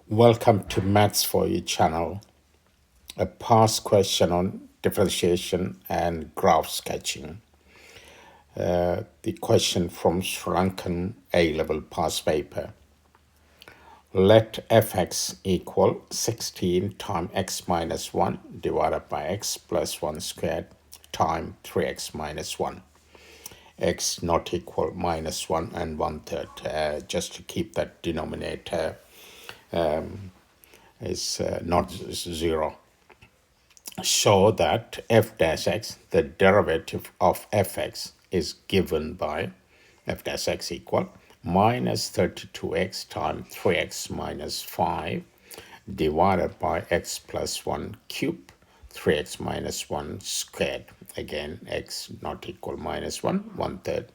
Welcome to Maths for You channel, a past question on differentiation and graph sketching. The question from Sri Lankan A-level past paper. Let fx equal 16 times x minus 1 divided by x plus 1 squared times 3x minus 1. X not equal minus 1 and 1/3, just to keep that denominator is not 0. Show that f dash x, the derivative of fx, is given by f dash x equal minus 32x times 3x minus 5 divided by x plus 1 cubed 3x minus 1 squared. Again, x not equal minus 1, 1/3.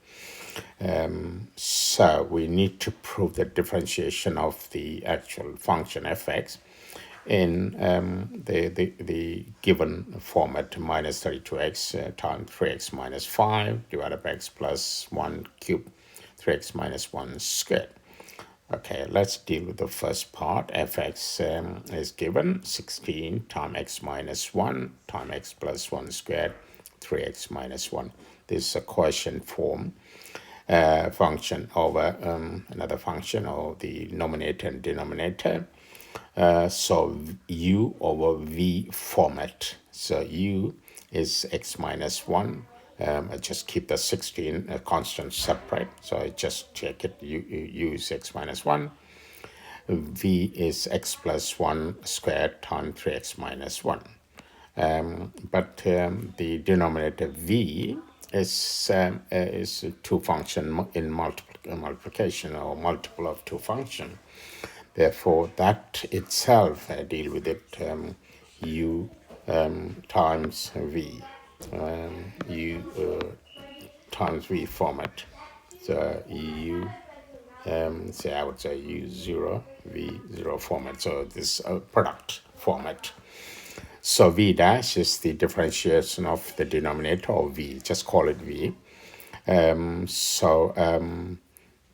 So we need to prove the differentiation of the actual function fx in the given format, minus 32x times 3x minus 5 divided by x plus 1 cubed 3x minus 1 squared. Okay, let's deal with the first part. Fx is given 16 times x minus 1 times x plus 1 squared 3x minus 1. This is a quotient form function over another function, or the numerator and denominator. So u over v format. So u is x minus 1. I just keep the 16 constant separate. So I just check it. U is x minus 1. V is x plus 1 squared times 3x minus 1. But the denominator v is two function in multiplication, or multiple of two function. Therefore, that itself, I deal with it, u times v, u times v format. So u, say I would say u0, v0 format. So this product format. So v dash is the differentiation of the denominator, or v, just call it v.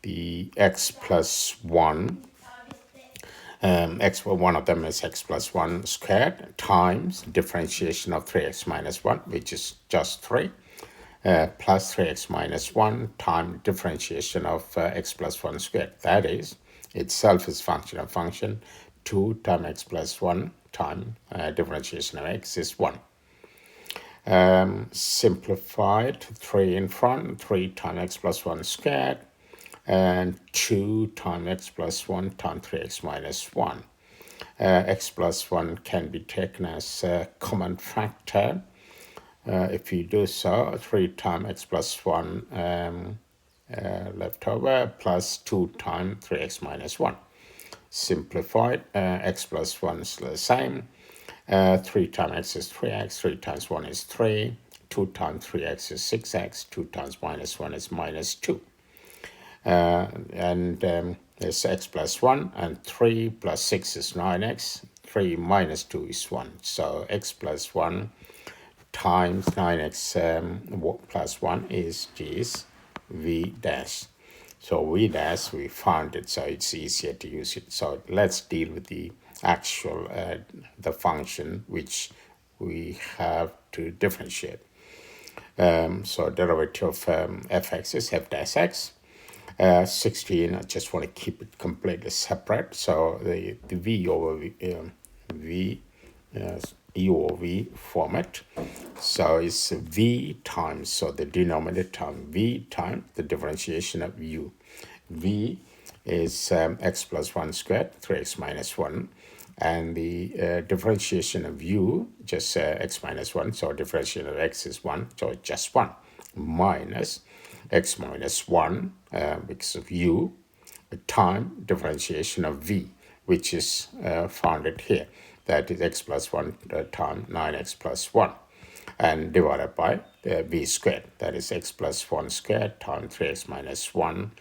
The x plus 1, one of them is x plus 1 squared times differentiation of 3x minus 1, which is just 3, plus 3x minus 1 times differentiation of x plus 1 squared. That is, itself is function of function. 2 times x plus 1 times differentiation of x is 1. Simplified, 3 in front, 3 times x plus 1 squared, and 2 times x plus 1 times 3x minus 1. X plus 1 can be taken as a common factor. If you do so, 3 times x plus 1 left over, plus 2 times 3x minus 1. Simplified, x plus 1 is the same. 3 times x is 3x, 3 times 1 is 3, 2 times 3x is 6x, 2 times minus 1 is minus 2. There's x plus 1, and 3 plus 6 is 9x, 3 minus 2 is 1. So x plus 1 times 9x plus 1 is v dash. So v dash, we found it, so it's easier to use it. So let's deal with the actual, the function which we have to differentiate. So derivative of fx is f dash x. 16, I just want to keep it completely separate. So the v over u over v format. So it's v times, so the denominator times v times the differentiation of u. V is x plus 1 squared, 3x minus 1. And the differentiation of u, just x minus 1. So differentiation of x is 1, so just 1. Minus x minus 1, because of u, time differentiation of v, which is founded here. That is x plus 1 times 9x plus 1, and divided by v squared. That is x plus 1 squared times 3x minus 1,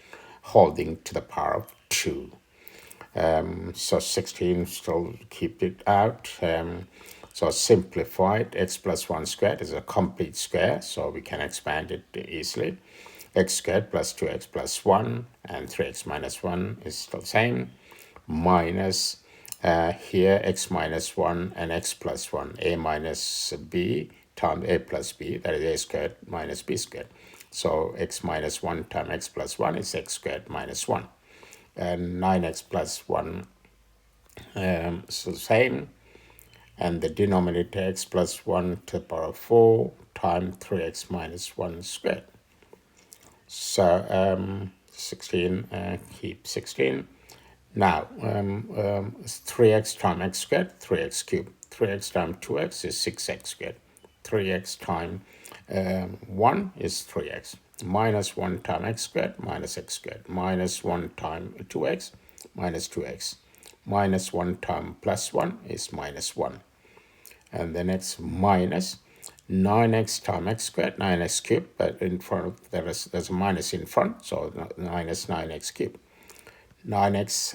holding to the power of 2. So 16, still keep it out. So simplified, x plus 1 squared is a complete square, so we can expand it easily. X squared plus 2x plus 1, and 3x minus 1 is still the same, minus Here x minus 1 and x plus 1, a minus b times a plus b, that is a squared minus b squared. So x minus 1 times x plus 1 is x squared minus 1. And 9x plus 1 is the same. And the denominator x plus 1 to the power of 4 times 3x minus 1 squared. So 16, keep 16. Now, 3x times x squared, 3x cubed. 3x times 2x is 6x squared. 3x times 1 is 3x. Minus 1 times x squared, minus x squared. Minus 1 times 2x, minus 2x. Minus 1 times plus 1 is minus 1. And the next minus 9x times x squared, 9x cubed, but in front of there's a minus in front, so minus 9x cubed. 9x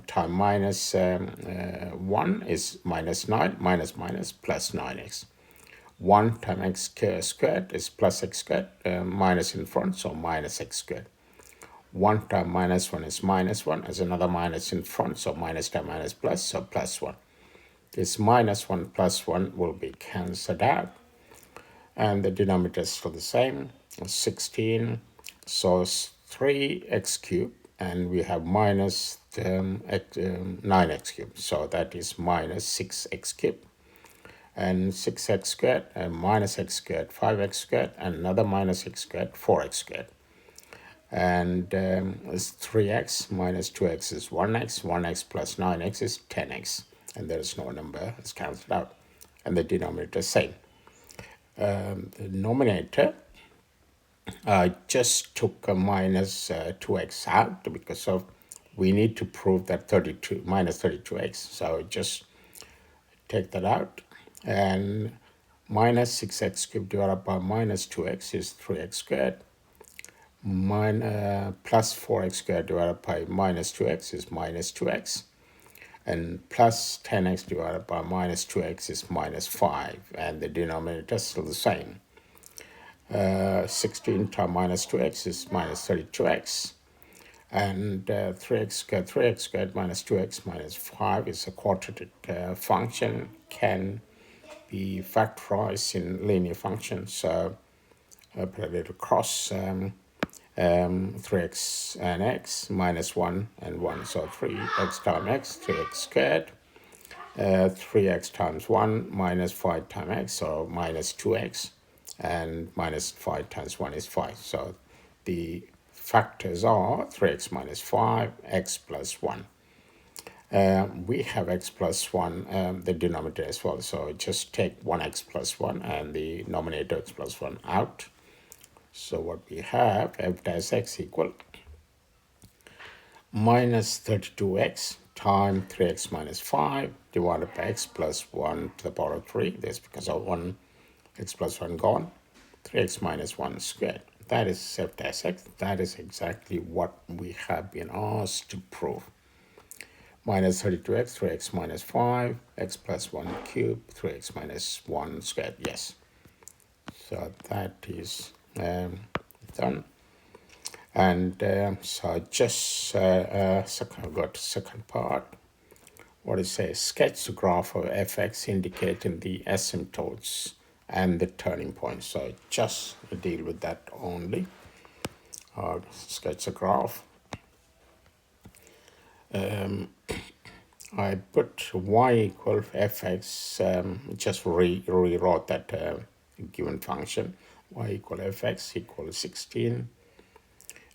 times minus 1 is minus 9, minus minus plus 9x. 1 times x squared is plus x squared, minus in front, so minus x squared. 1 times minus 1 is minus 1, there's another minus in front, so minus times minus plus, so plus 1. This minus 1 plus 1 will be cancelled out. And the denominator is still the same, 16. So it's 3x cubed, and we have minus 9x cubed. So that is minus 6x cubed. And 6x squared, and minus x squared, 5x squared, and another minus x squared, 4x squared. And it's 3x minus 2x is 1x, 1x plus 9x is 10x. And there is no number, it's cancelled out. And the denominator is same. The denominator, I just took a minus 2x out because of we need to prove that 32 minus 32x. So just take that out, and minus 6x cubed divided by minus 2x is 3x squared. Plus 4x squared divided by minus 2x is minus 2x. And plus 10x divided by minus 2x is minus 5. And the denominator is still the same. 16 times minus 2x is minus 32x. And 3x squared minus 2x minus 5 is a quadratic function, can be factorized in linear functions. So put a little cross, 3x and x minus 1 and 1. So 3x times x, 3x squared. 3x times 1 minus 5 times x, so minus 2x. And minus 5 times 1 is 5. So the factors are 3x minus 5, x plus 1. We have x plus 1, the denominator as well. So just take 1x plus 1 and the numerator x plus 1 out. So what we have, f dash x equal minus 32x times 3x minus 5 divided by x plus 1 to the power of 3. That's because of 1 x plus 1 gone. 3x minus 1 squared. That is f dash x. That is exactly what we have been asked to prove. Minus 32x, 3x minus 5, x plus 1 cubed, 3x minus 1 squared. Yes. So that is done. And so just I've got second part. What it says, sketch the graph of fx indicating the asymptotes and the turning point. So just deal with that only. Sketch a graph. I put y equal fx, just rewrote that given function. Y equal fx equals 16,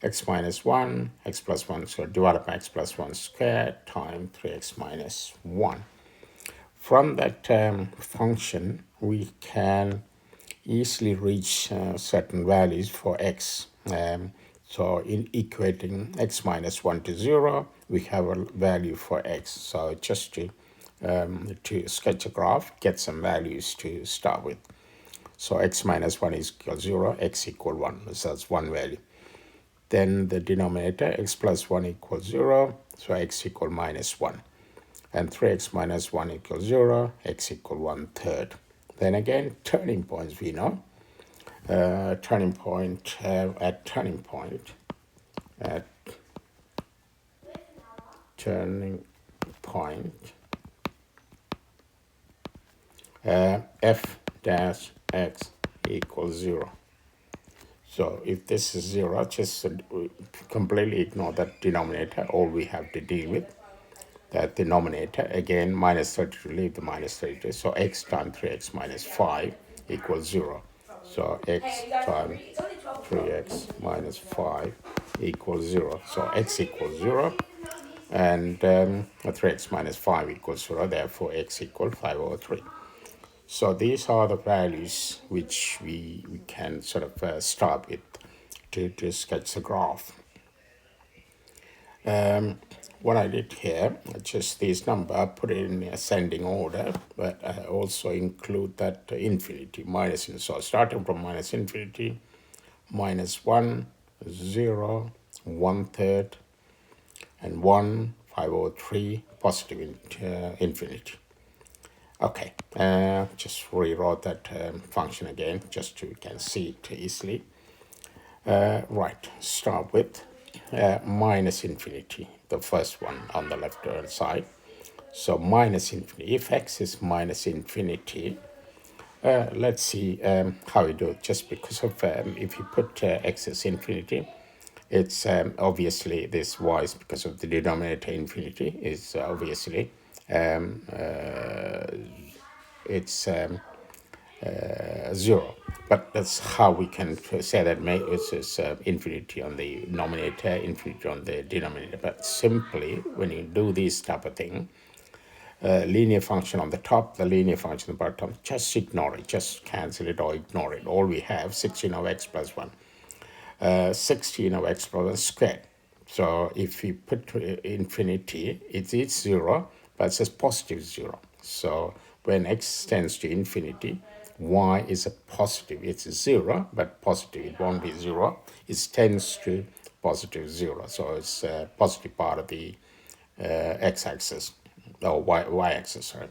x minus 1, x plus 1, so divided by x plus 1 squared times 3x minus 1. From that function, we can easily reach certain values for x. So in equating x minus 1 to 0, we have a value for x. So just to sketch a graph, get some values to start with. So x minus 1 is equal 0, x equal 1. So that's one value. Then the denominator, x plus 1 equals 0, so x equal minus 1. And 3x minus 1 equals 0, x equal 1/3. Then again, turning points we know. Turning point, at turning point, f dash x equals 0. So if this is 0, just completely ignore that denominator. All we have to deal with that denominator, again, minus 32, leave the minus 32. So x times 3x minus 5 equals 0. So x times 3x minus 5 equals 0. So x equals 0, and 3x minus 5 equals 0. Therefore, x equals 5/3. So these are the values which we can sort of start with to sketch the graph. What I did here, just this number, I put it in ascending order, but I also include that infinity, minus. So starting from minus infinity, minus 1, 0, 1/3, and 1, 5/3, positive infinity. Okay, just rewrote that function again, just so you can see it easily. Right, start with minus infinity, the first one on the left hand side. So minus infinity, if x is minus infinity, let's see how we do it. Just because of, if you put x as infinity, it's obviously this y is because of the denominator infinity is obviously, it's 0. But that's how we can say that it's infinity on the numerator, infinity on the denominator. But simply, when you do this type of thing, linear function on the top, the linear function on the bottom, just ignore it, just cancel it or ignore it. All we have 16 of x plus 1, 16 of x plus 1 squared. So if you put infinity, it is 0, but it says positive 0. So when x tends to infinity, y is a positive. It's 0, but positive. It won't be 0. It tends to positive 0. So it's a positive part of the x-axis, or y-axis, sorry.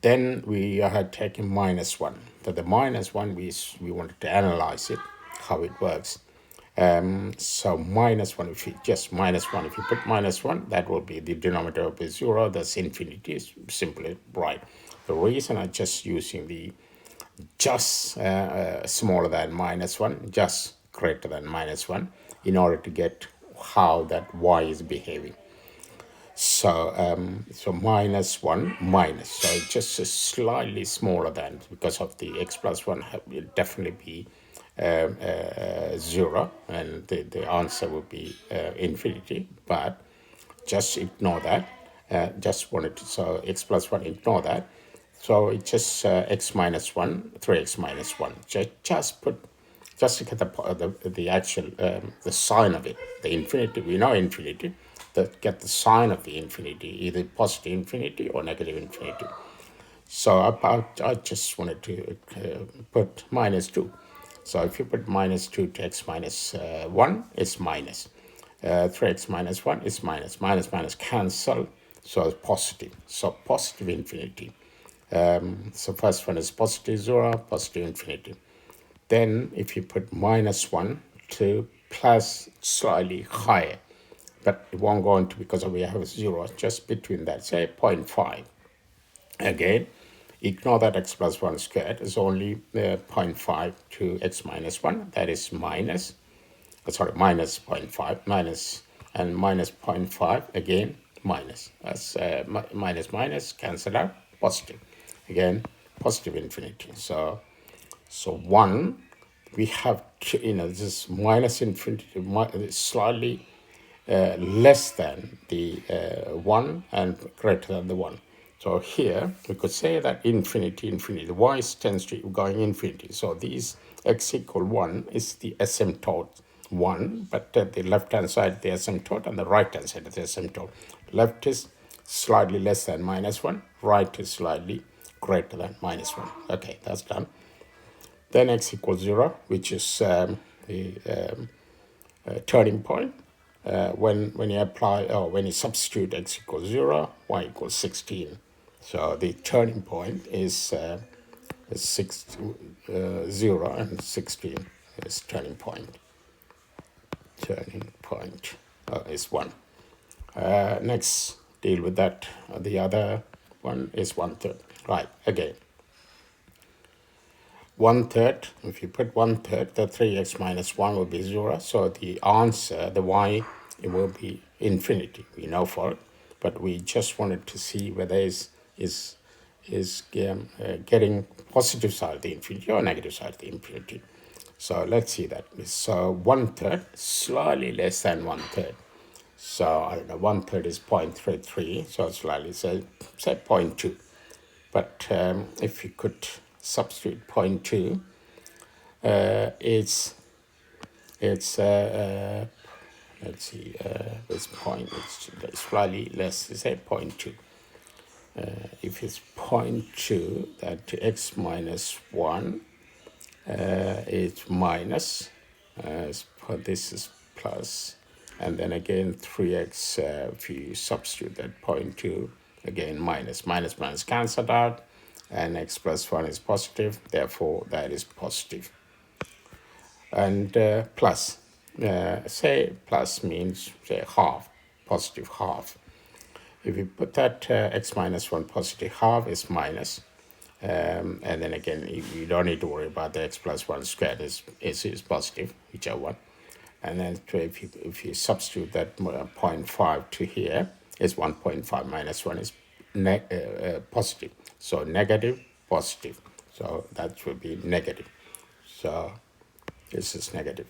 Then we had taken minus 1. So the minus 1, we wanted to analyze it, how it works. So minus 1, if you just minus 1, if you put minus 1, that will be the denominator will be 0. That's infinity, is simply right. The reason I'm just using the just smaller than minus 1, just greater than minus 1, in order to get how that y is behaving. So so minus 1 minus, so just slightly smaller than, because of the x plus 1 will definitely be 0, and the answer will be infinity, but just ignore that. Just wanted to, so x plus 1, ignore that. So it's just x minus 1, 3x minus 1. Just put, just to get the actual, the sign of it, the infinity, we know infinity, that get the sign of the infinity, either positive infinity or negative infinity. So I just wanted to put minus 2. So if you put minus 2 to x minus 1, it's minus. 3x minus 1 is minus. Minus minus cancel, so it's positive. So positive infinity. So first one is positive 0, positive infinity. Then if you put minus 1 to plus slightly higher, but it won't go into, because we have 0 just between that, say 0.5. Again, ignore that x plus 1 squared is only 0.5 to x minus 1, that is minus, minus 0.5, minus, and minus 0.5, again, minus. That's minus minus, cancel out, positive. Again, positive infinity. So 1, we have to, this minus infinity, slightly less than the 1 and greater than the 1. So here we could say that infinity, the y tends to going infinity. So these x equal 1 is the asymptote 1, but at the left hand side the asymptote and the right hand side the asymptote. Left is slightly less than minus 1, right is slightly greater than minus 1. Okay, that's done. Then x equals 0, which is the turning point. When you apply, or when you substitute x equals 0, y equals 16. So the turning point is 0 and 16 is turning point. Turning point is 1. Next, deal with that. The other one is 1/3. Right, again. 1/3, if you put 1/3, the 3x minus 1 will be 0. So the answer, the y, it will be infinity. We know for it. But we just wanted to see whether is getting positive side of the infinity or negative side of the infinity. So let's see that. So 1/3, slightly less than 1/3. So I don't know, 1/3 is 0.33, so slightly say 0.2. But if you could substitute 0.2, it's let's see, this point it's slightly less, say zero point 0.2. If it's 0.2, that x minus 1 is minus, this is plus, and then again 3x, if you substitute that 0.2, again minus, minus cancelled out, and x plus 1 is positive, therefore that is positive. And plus, say plus means, say half, positive half. If you put that x minus 1 positive half is minus, and then again, you don't need to worry about the x plus 1 squared is positive, whichever one. And then if you substitute that 0.5 to here, is 1.5 minus 1 is positive. So negative, positive. So that will be negative. So this is negative.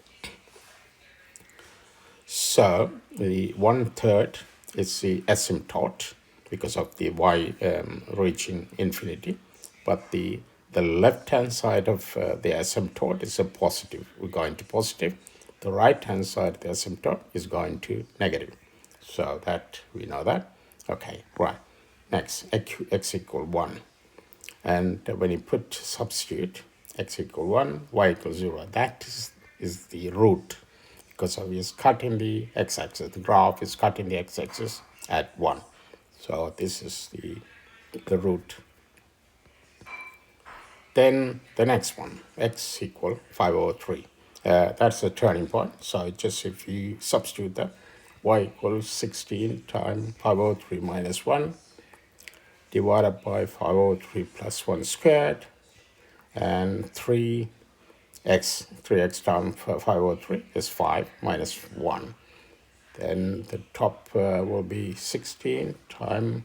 So the 1/3 is the asymptote because of the y reaching infinity, but the left-hand side of the asymptote is a positive. We're going to positive. The right-hand side of the asymptote is going to negative. So that we know that. Okay, right. Next, x equal 1. And when you put substitute x equal 1, y equals 0, that is the root, because it's cutting the x-axis. The graph is cutting the x-axis at 1. So this is the root. Then the next one, x equal 5/3. That's the turning point. So just if you substitute that, y equals 16 times 5/3 minus 1 divided by 5/3 plus 1 squared, and 3x times 5/3 is 5 minus 1. Then the top will be 16 times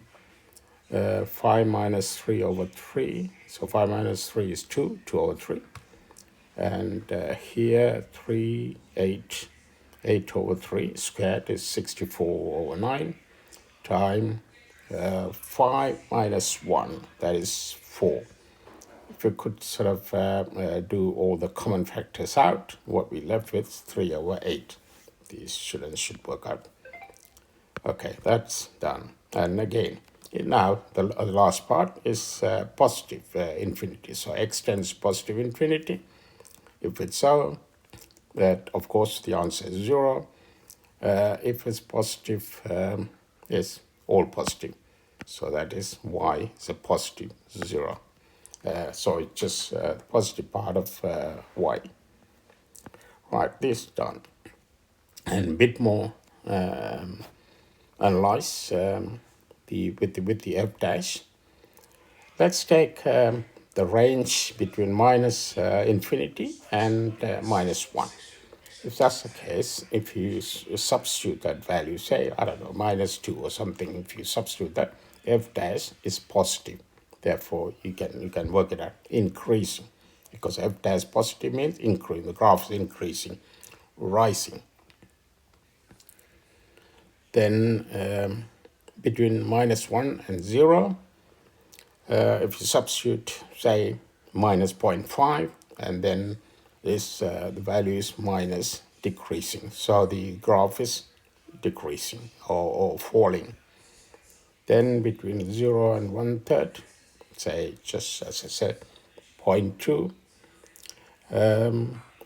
5 minus 3/3. So 5 minus 3 is 2, 2/3. And here 8/3 squared is 64/9 times 5 minus 1, that is 4. If we could sort of do all the common factors out, what we left with 3/8. These should work out. Okay, that's done. And again, now the last part is positive infinity. So x tends to positive infinity. If it's so, that of course the answer is 0. If it's positive, it's all positive. So that is y is a positive 0. So it's just the positive part of y. Right, this done. And a bit more analyze with the f dash. Let's take the range between minus infinity and minus 1. If that's the case, if you substitute that value, say, I don't know, minus 2 or something, if you substitute that, f dash is positive. Therefore, you can work it out, increasing. Because f dash positive means increasing, the graph is increasing, rising. Then between minus 1 and 0, if you substitute, say, minus 0.5, and then this the value is minus, decreasing. So the graph is decreasing or falling. Then between 0 and 1/3, say, just as I said, 0.2,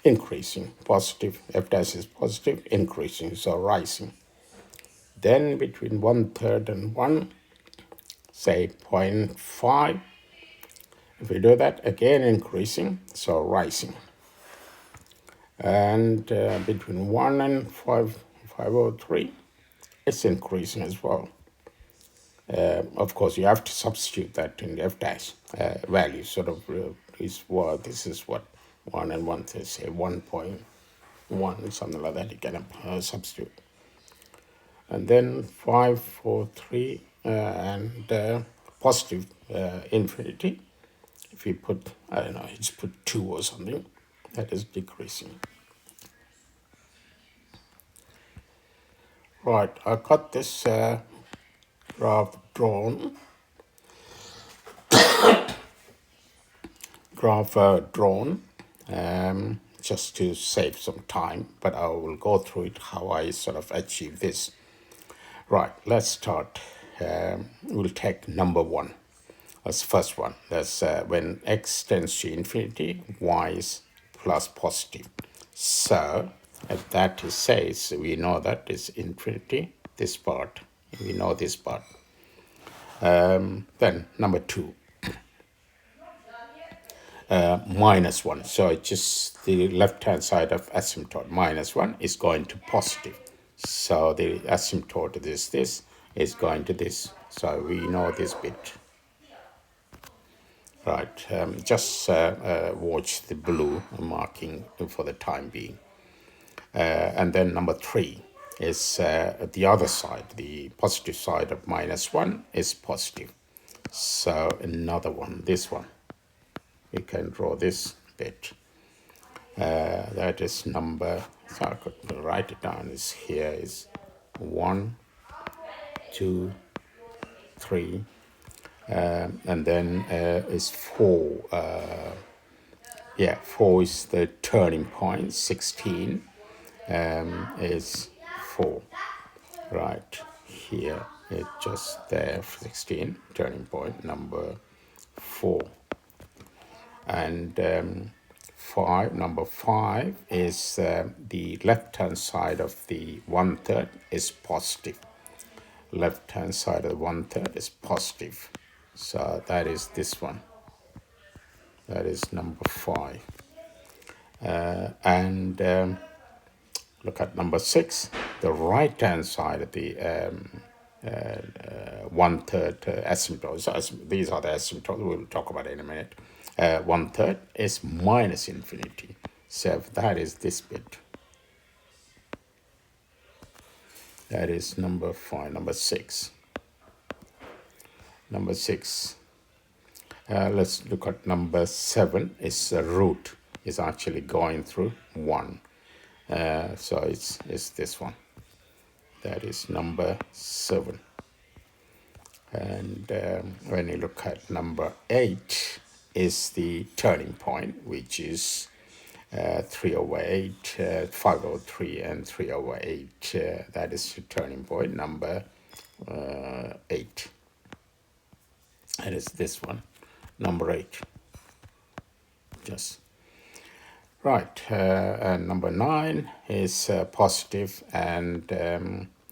increasing, positive, f dash is positive, increasing, so rising. Then between 1/3 and 1, say 0.5, if we do that, again increasing, so rising. And between 1 and 5/3, it's increasing as well. Of course, you have to substitute that in the f dash value. Sort of is what this is what 1 and 1 to say 1.1 something like that. You can substitute, and then 5, 4, 3, and positive infinity. If you put, I don't know, just put 2 or something, that is decreasing. Right, I got this graph drawn. Just to save some time, but I will go through it how I sort of achieve this. Right, let's start. We'll take number 1 as first one. That's when x tends to infinity, y is plus positive. So that is says we know that is infinity. This part we know this part. Then number 2. Minus 1. So it's just the left-hand side of asymptote. Minus 1 is going to positive. So the asymptote of this is going to this. So we know this bit. Right. Just watch the blue marking for the time being. And then number 3 is the other side. The positive side of minus 1 is positive. So another one, this one. We can draw this bit. That is number, so I could write it down, is here is 1, 2, 3, and then is 4. 4 is the turning point, 16 is 4. Right, here it's just there, 16, turning point, number 4. And number 5 is the left-hand side of the 1/3 is positive. Left-hand side of the 1/3 is positive. So that is this one. That is number 5. And look at number 6. The right-hand side of the 1/3 asymptotes. So these are the asymptotes. We'll talk about it in a minute. 1/3 is minus infinity. So that is this bit. That is number 5. Number 6. Number 6. Let's look at number 7. Is a root. Is actually going through 1. So it's this one. That is number 7. And when you look at number 8, is the turning point, which is 3/8, 5/3, and 3/8. That is the turning point, number 8. And it's this one, number 8. Just right. And number 9 is positive and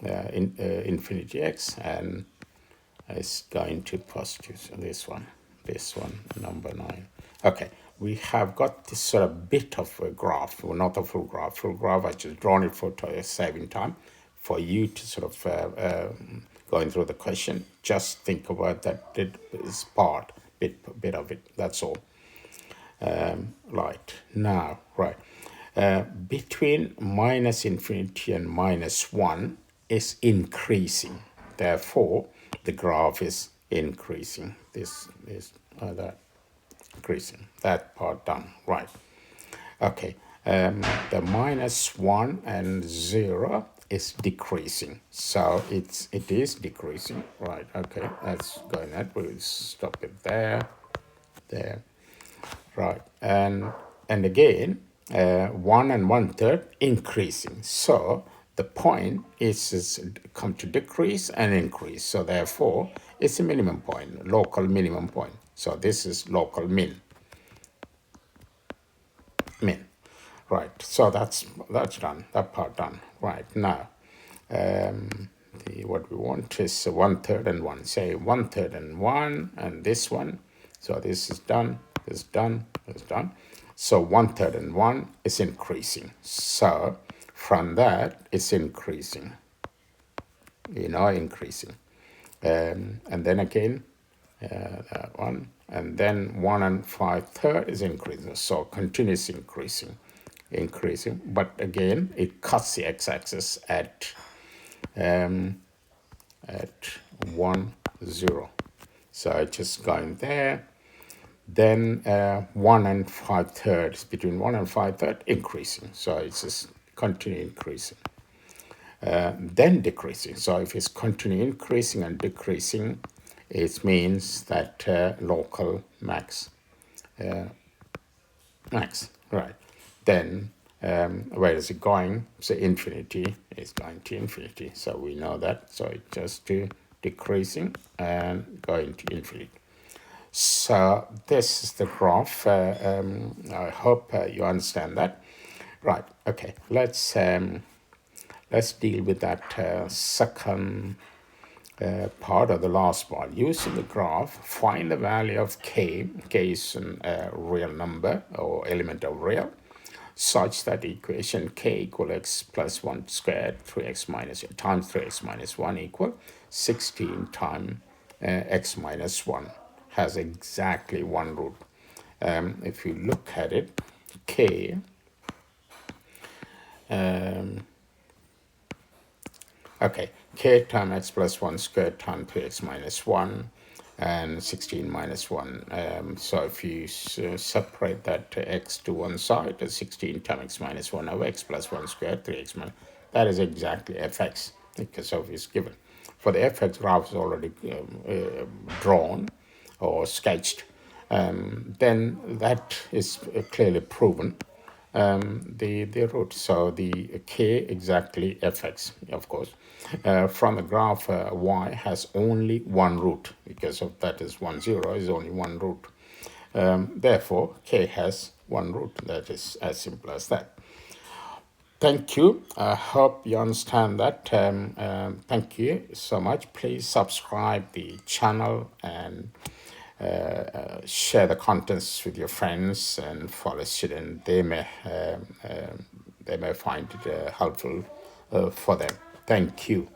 infinity x, and it's going to positive. So this one, number 9. Okay, we have got this sort of bit of a graph, well, not a full graph. Full graph, I just drawn it for saving time, for you to sort of going through the question. Just think about that this part, bit of it. That's all. Right now, right. Between minus infinity and minus 1 is increasing. Therefore, the graph is increasing. This is that increasing. That part done. Right. Okay. The minus 1 and 0 is decreasing. So it is decreasing. Right. Okay. That's going at. We'll stop it there. There. Right. And again, 1 and 1/3 increasing. So the point is come to decrease and increase. So therefore, it's a minimum point, local minimum point. So this is local min. Right. So that's done. That part done. Right. Now, what we want is 1/3 and 1. Say 1/3 and 1, and this one. So this is done. This done. This done. So 1/3 and 1 is increasing. So from that, it's increasing. Increasing. And then again, that one, and then 1 and 5/3 is increasing, so continuous increasing, but again it cuts the x-axis at 1 0, so it's just going there. Then 1 and 5/3, between 1 and 5/3 increasing, so it's just continue increasing, then decreasing. So if it's continue increasing and decreasing, it means that local max, right? Then where is it going? So infinity is going to infinity, so we know that. So it's just decreasing and going to infinity. So this is the graph. I hope you understand that. Right. Okay. Let's deal with that second part of the last part. Using the graph, find the value of k. K is a real number or element of real, such that the equation k equal x plus 1 squared 3x minus times 3x minus 1 equal 16 times x minus 1 has exactly one root. If you look at it, k okay, k times x plus 1 squared times 3x minus 1 and 16 minus 1. So if you separate that x to one side, the 16 times x minus 1 over x plus 1 squared 3x minus, that is exactly fx, because of it's given. For the fx graph is already drawn or sketched, then that is clearly proven, the root. So the k exactly fx, of course. From a graph, y has only one root, because of that is 1 0 is only one root. Therefore, k has one root. That is as simple as that. Thank you. I hope you understand that. Thank you so much. Please subscribe the channel and share the contents with your friends and fellow students. They may find it helpful for them. Thank you.